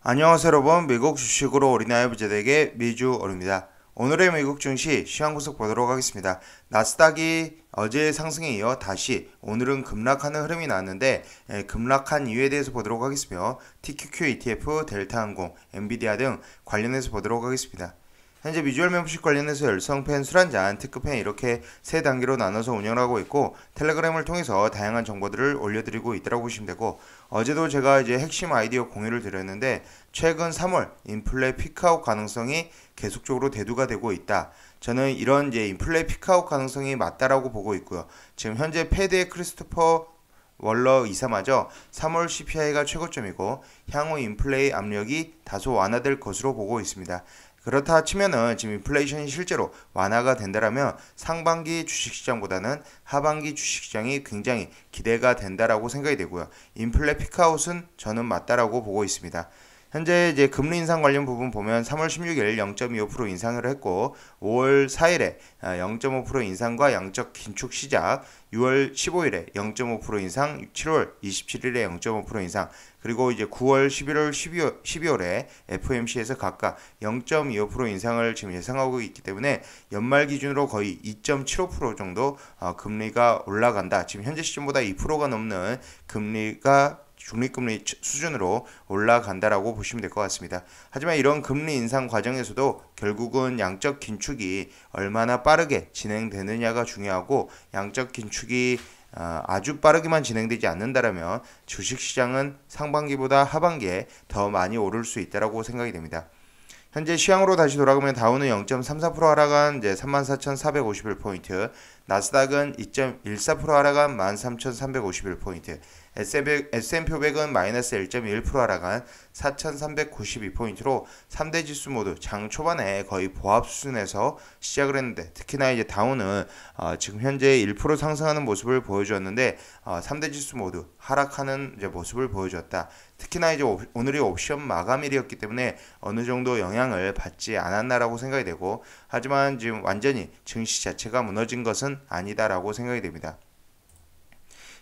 안녕하세요 여러분, 미국 주식으로 어린아이 부자되게 미주얼입니다. 오늘의 미국 증시 시황 분석 보도록 하겠습니다. 나스닥이 어제 상승에 이어 다시 오늘은 급락하는 흐름이 나왔는데 급락한 이유에 대해서 보도록 하겠으며 TQQ ETF, 델타항공, 엔비디아 등 관련해서 보도록 하겠습니다. 현재 미주얼 멤버십 관련해서 열성팬, 술한잔, 특급팬 이렇게 세 단계로 나눠서 운영을 하고 있고 텔레그램을 통해서 다양한 정보들을 올려드리고 있다고 보시면 되고 어제도 제가 이제 핵심 아이디어 공유를 드렸는데 최근 3월 인플레 피크아웃 가능성이 계속적으로 대두가 되고 있다. 저는 이런 이제 인플레 피크아웃 가능성이 맞다라고 보고 있고요. 지금 현재 패드의 크리스토퍼 월러 이사마저 3월 CPI가 최고점이고 향후 인플레이 압력이 다소 완화될 것으로 보고 있습니다. 그렇다 치면은 지금 인플레이션이 실제로 완화가 된다라면 상반기 주식시장보다는 하반기 주식시장이 굉장히 기대가 된다라고 생각이 되고요. 인플레 피크아웃은 저는 맞다라고 보고 있습니다. 현재 이제 금리 인상 관련 부분 보면 3월 16일 0.25% 인상을 했고 5월 4일에 0.5% 인상과 양적 긴축 시작, 6월 15일에 0.5% 인상, 7월 27일에 0.5% 인상, 그리고 이제 9월, 11월, 12월에 FOMC에서 각각 0.25% 인상을 지금 예상하고 있기 때문에 연말 기준으로 거의 2.75% 정도 금리가 올라간다. 지금 현재 시점보다 2%가 넘는 금리가 중립금리 수준으로 올라간다라고 보시면 될 것 같습니다. 하지만 이런 금리 인상 과정에서도 결국은 양적 긴축이 얼마나 빠르게 진행되느냐가 중요하고 양적 긴축이 아주 빠르게만 진행되지 않는다라면 주식시장은 상반기보다 하반기에 더 많이 오를 수 있다라고 생각이 됩니다. 현재 시황으로 다시 돌아가면 다우는 0.34% 하락한 이제 34,451포인트, 나스닥은 2.14% 하락한 13,351포인트, S&P 500은 마이너스 1.1% 하락한 4,392포인트로 3대 지수 모두 장 초반에 거의 보합 수준에서 시작을 했는데 특히나 이제 다우는 지금 현재 1% 상승하는 모습을 보여주었는데 3대 지수 모두 하락하는 이제 모습을 보여주었다. 특히나 이제 오늘이 옵션 마감일이었기 때문에 어느 정도 영향을 받지 않았나라고 생각이 되고 하지만 지금 완전히 증시 자체가 무너진 것은 아니다라고 생각이 됩니다.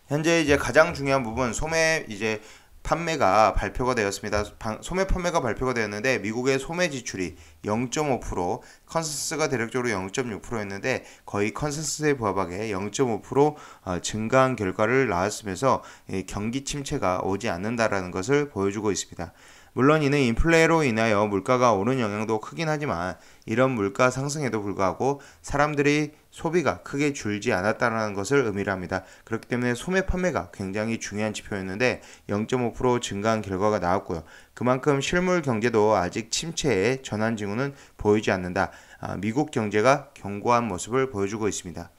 현재 이제 가장 중요한 부분 소매 이제 판매가 발표가 되었습니다. 소매 판매가 발표가 되었는데 미국의 소매 지출이 0.5%, 컨센서스가 대략적으로 0.6%였는데 거의 컨센서스에 부합하게 0.5% 증가한 결과를 나왔으면서 경기 침체가 오지 않는다라는 것을 보여주고 있습니다. 물론 이는 인플레로 인하여 물가가 오른 영향도 크긴 하지만 이런 물가 상승에도 불구하고 사람들이 소비가 크게 줄지 않았다는 것을 의미를 합니다. 그렇기 때문에 소매 판매가 굉장히 중요한 지표였는데 0.5% 증가한 결과가 나왔고요. 그만큼 실물 경제도 아직 침체의 전환 징후는 보이지 않는다. 미국 경제가 견고한 모습을 보여주고 있습니다.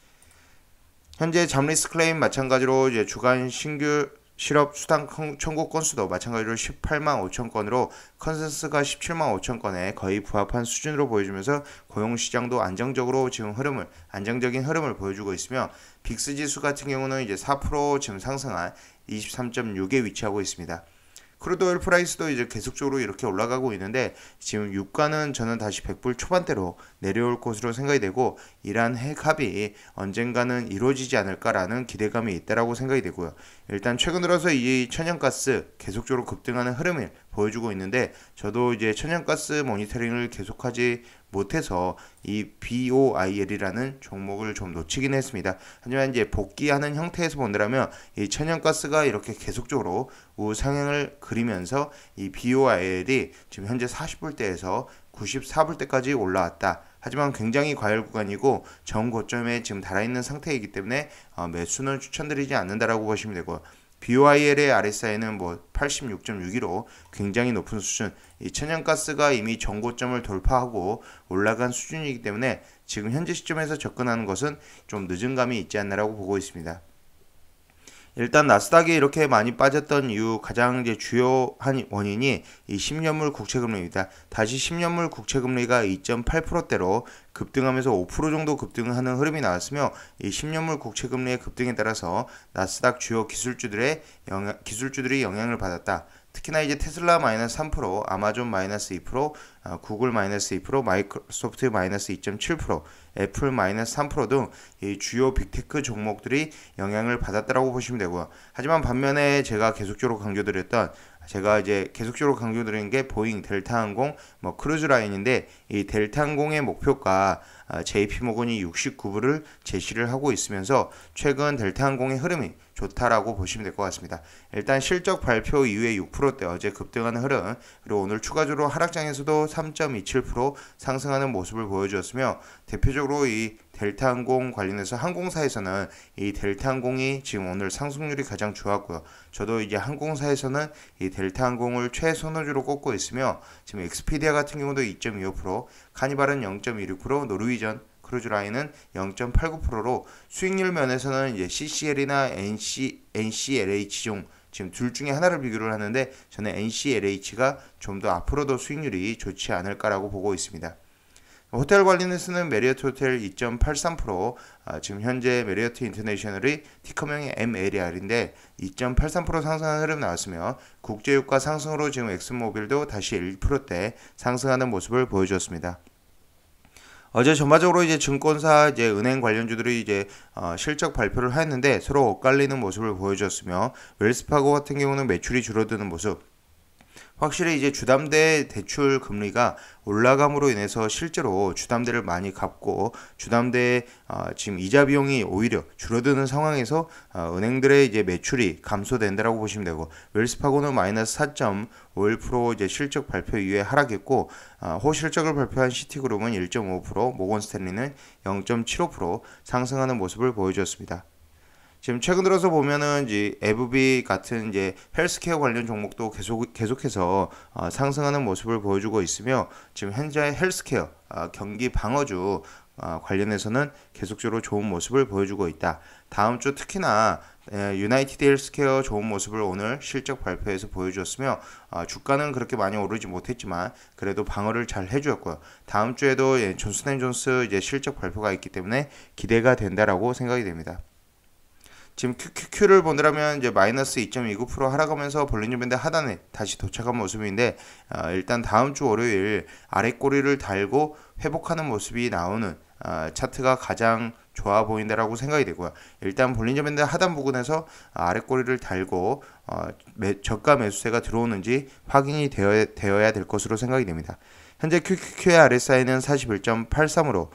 현재 잡리스 클레임 마찬가지로 이제 주간 신규 실업 수당 청구 건수도 마찬가지로 18만 5천 건으로 컨센서스가 17만 5천 건에 거의 부합한 수준으로 보여주면서 고용시장도 안정적인 흐름을 보여주고 있으며 빅스 지수 같은 경우는 이제 4% 지금 상승한 23.6에 위치하고 있습니다. 크루드 오일 프라이스도 이제 계속적으로 이렇게 올라가고 있는데 지금 유가는 저는 다시 100불 초반대로 내려올 것으로 생각이 되고 이란 핵 합의 언젠가는 이루어지지 않을까라는 기대감이 있다라고 생각이 되고요. 일단 최근 들어서 이 천연가스 계속적으로 급등하는 흐름을 보여주고 있는데 저도 이제 천연가스 모니터링을 계속하지 못해서 이 BOIL이라는 종목을 좀 놓치긴 했습니다. 하지만 이제 복귀하는 형태에서 본다면 이 천연가스가 이렇게 계속적으로 우상향을 그리면서 이 BOIL이 지금 현재 40불대에서 94불대까지 올라왔다. 하지만 굉장히 과열 구간이고 정고점에 지금 달아있는 상태이기 때문에 매수는 추천드리지 않는다라고 보시면 되고요. BOIL의 RSI는 86.6로 굉장히 높은 수준, 이 천연가스가 이미 정고점을 돌파하고 올라간 수준이기 때문에 지금 현재 시점에서 접근하는 것은 좀 늦은 감이 있지 않나라고 보고 있습니다. 일단 나스닥이 이렇게 많이 빠졌던 이유 가장 이제 주요한 원인이 이 10년물 국채금리입니다. 다시 10년물 국채금리가 2.8%대로 급등하면서 5% 정도 급등하는 흐름이 나왔으며 이 10년물 국채금리의 급등에 따라서 나스닥 주요 기술주들이 영향을 받았다. 특히나 이제 테슬라 마이너스 3%, 아마존 마이너스 2%, 구글 마이너스 2%, 마이크로소프트 마이너스 2.7%, 애플 마이너스 3% 등 이 주요 빅테크 종목들이 영향을 받았다라고 보시면 되고요. 하지만 반면에 제가 계속적으로 강조드렸던 제가 이제 계속적으로 강조드리는 게 보잉, 델타항공, 크루즈라인인데 이 델타항공의 목표가 JP모건이 69불을 제시를 하고 있으면서 최근 델타항공의 흐름이 좋다라고 보시면 될 것 같습니다. 일단 실적 발표 이후에 6%대 어제 급등하는 흐름, 그리고 오늘 추가적으로 하락장에서도 3.27% 상승하는 모습을 보여주었으며, 대표적으로 이 델타항공 관련해서 항공사에서는 이 델타항공이 지금 오늘 상승률이 가장 좋았고요. 저도 이제 항공사에서는 이 델타항공을 최선호주로 꼽고 있으며, 지금 엑스피디아 같은 경우도 2.25%, 카니발은 0.16%, 노르위전 크루즈라인은 0.89%로 수익률 면에서는 이제 CCL이나 NCLH 중 지금 둘 중에 하나를 비교를 하는데, 저는 NCLH가 좀 더 앞으로도 수익률이 좋지 않을까라고 보고 있습니다. 호텔 관련해서는 메리어트 호텔 2.83%, 지금 현재 메리어트 인터내셔널이 티커명이 MLR인데 2.83% 상승하는 흐름 나왔으며, 국제유가 상승으로 지금 엑슨모빌도 다시 1%대 상승하는 모습을 보여주었습니다. 어제 전반적으로 이제 증권사, 이제 은행 관련주들이 이제 실적 발표를 했는데 서로 엇갈리는 모습을 보여줬으며, 웰스파고 같은 경우는 매출이 줄어드는 모습, 확실히 이제 주담대 대출 금리가 올라감으로 인해서 실제로 주담대를 많이 갚고 주담대 지금 이자 비용이 오히려 줄어드는 상황에서 은행들의 이제 매출이 감소된다라고 보시면 되고, 웰스파고는 마이너스 4.51% 이제 실적 발표 이후에 하락했고, 호실적을 발표한 시티그룹은 1.5%, 모건 스탠리는 0.75% 상승하는 모습을 보여주었습니다. 지금 최근 들어서 보면은 이제 에브비 같은 이제 헬스케어 관련 종목도 계속해서 상승하는 모습을 보여주고 있으며, 지금 현재 헬스케어 경기 방어주 관련해서는 계속적으로 좋은 모습을 보여주고 있다. 다음 주 특히나 유나이티드 헬스케어 좋은 모습을 오늘 실적 발표에서 보여주었으며, 주가는 그렇게 많이 오르지 못했지만 그래도 방어를 잘 해주었고요. 다음 주에도 존슨앤존스 이제 실적 발표가 있기 때문에 기대가 된다라고 생각이 됩니다. 지금 QQQ를 보느라면 이제 마이너스 2.29% 하락하면서 볼린저 밴드 하단에 다시 도착한 모습인데, 일단 다음 주 월요일 아래 꼬리를 달고 회복하는 모습이 나오는 차트가 가장 좋아 보인다라고 생각이 되고요. 일단 볼린저 밴드 하단 부근에서 아래 꼬리를 달고 저가 매수세가 들어오는지 확인이 되어야 될 것으로 생각이 됩니다. 현재 QQQ의 RSI는 41.83으로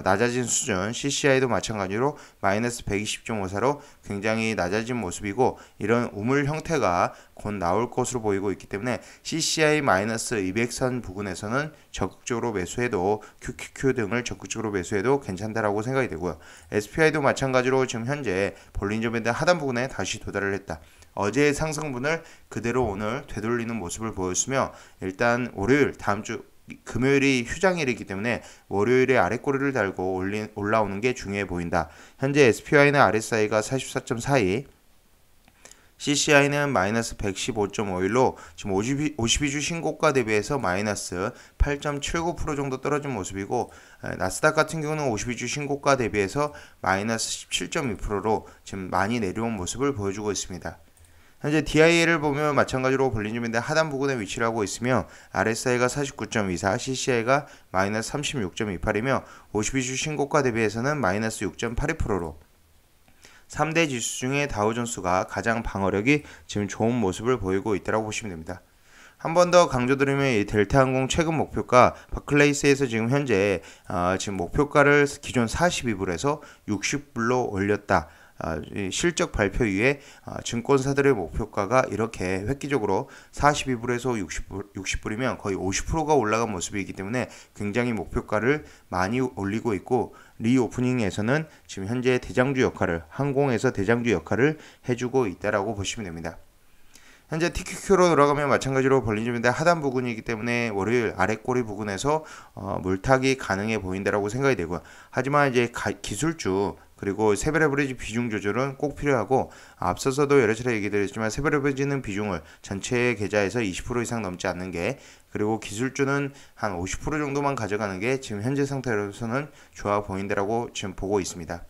낮아진 수준, CCI도 마찬가지로 마이너스 120.54로 굉장히 낮아진 모습이고, 이런 우물 형태가 곧 나올 것으로 보이고 있기 때문에 CCI 마이너스 200선 부근에서는 적극적으로 매수해도, QQQ 등을 적극적으로 매수해도 괜찮다라고 생각이 되고요. SPI도 마찬가지로 지금 현재 볼린저 밴드 하단 부근에 다시 도달을 했다. 어제의 상승분을 그대로 오늘 되돌리는 모습을 보였으며, 일단 월요일 다음 주 금요일이 휴장일이기 때문에 월요일에 아래꼬리를 달고 올라오는 게 중요해 보인다. 현재 SPY는 RSI가 44.42, CCI는 마이너스 115.51로 지금 52주 신고가 대비해서 마이너스 8.79% 정도 떨어진 모습이고, 나스닥 같은 경우는 52주 신고가 대비해서 마이너스 17.2%로 지금 많이 내려온 모습을 보여주고 있습니다. 현재 DIA를 보면 마찬가지로 볼린저 밴드 하단 부근에 위치를 하고 있으며, RSI가 49.24, CCI가 마이너스 36.28이며 52주 신고가 대비해서는 마이너스 6.82%로 3대 지수 중에 다우존스가 가장 방어력이 지금 좋은 모습을 보이고 있다고 보시면 됩니다. 한 번 더 강조드리면 이 델타항공 최근 목표가 바클레이스에서 지금 현재 지금 목표가를 기존 42불에서 60불로 올렸다. 실적 발표 이후에 증권사들의 목표가가 이렇게 획기적으로 42불에서 60불이면 거의 50%가 올라간 모습이기 때문에 굉장히 목표가를 많이 올리고 있고, 리오프닝에서는 지금 현재 대장주 역할을, 항공에서 대장주 역할을 해주고 있다라고 보시면 됩니다. 현재 TQQ로 들어가면 마찬가지로 볼린저 밴드 하단 부근이기 때문에 월요일 아래꼬리 부근에서 물타기 가능해 보인다라고 생각이 되고요. 하지만 이제 기술주 그리고 세벨 에버리지 비중 조절은 꼭 필요하고, 앞서서도 여러 차례 얘기 드렸지만 세벨 에버리지는 비중을 전체 계좌에서 20% 이상 넘지 않는 게, 그리고 기술주는 한 50% 정도만 가져가는 게 지금 현재 상태로서는 좋아 보인다라고 지금 보고 있습니다.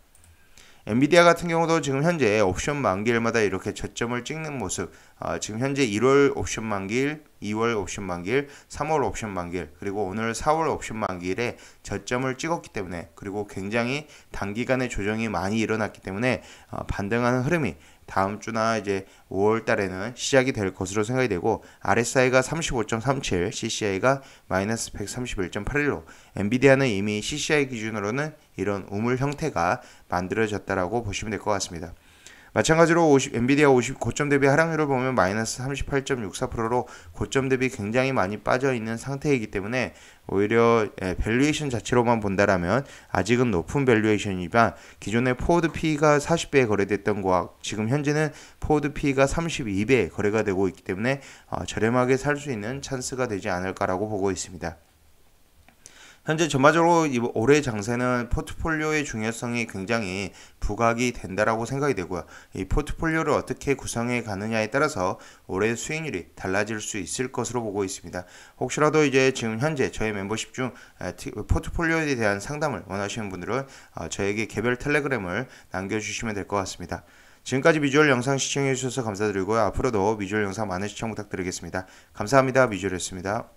엔비디아 같은 경우도 지금 현재 옵션 만기일마다 이렇게 저점을 찍는 모습, 지금 현재 1월 옵션 만기일, 2월 옵션 만기일, 3월 옵션 만기일, 그리고 오늘 4월 옵션 만기일에 저점을 찍었기 때문에, 그리고 굉장히 단기간에 조정이 많이 일어났기 때문에 반등하는 흐름이 다음 주나 이제 5월 달에는 시작이 될 것으로 생각이 되고, RSI가 35.37, CCI가 마이너스 131.81로 엔비디아는 이미 CCI 기준으로는 이런 우물 형태가 만들어졌다라고 보시면 될 것 같습니다. 마찬가지로 엔비디아 50 고점 대비 하락률을 보면 마이너스 38.64%로 고점 대비 굉장히 많이 빠져 있는 상태이기 때문에 오히려 밸류에이션 자체로만 본다라면 아직은 높은 밸류에이션이지만, 기존의 포워드 P가 40배에 거래됐던 거와 지금 현재는 포워드 P가 32배에 거래가 되고 있기 때문에 저렴하게 살 수 있는 찬스가 되지 않을까라고 보고 있습니다. 현재 전반적으로 올해 장세는 포트폴리오의 중요성이 굉장히 부각이 된다라고 생각이 되고요. 이 포트폴리오를 어떻게 구성해 가느냐에 따라서 올해 수익률이 달라질 수 있을 것으로 보고 있습니다. 혹시라도 이제 지금 현재 저희 멤버십 중 포트폴리오에 대한 상담을 원하시는 분들은 저에게 개별 텔레그램을 남겨주시면 될 것 같습니다. 지금까지 미주얼 영상 시청해주셔서 감사드리고요. 앞으로도 미주얼 영상 많은 시청 부탁드리겠습니다. 감사합니다. 미주얼이었습니다.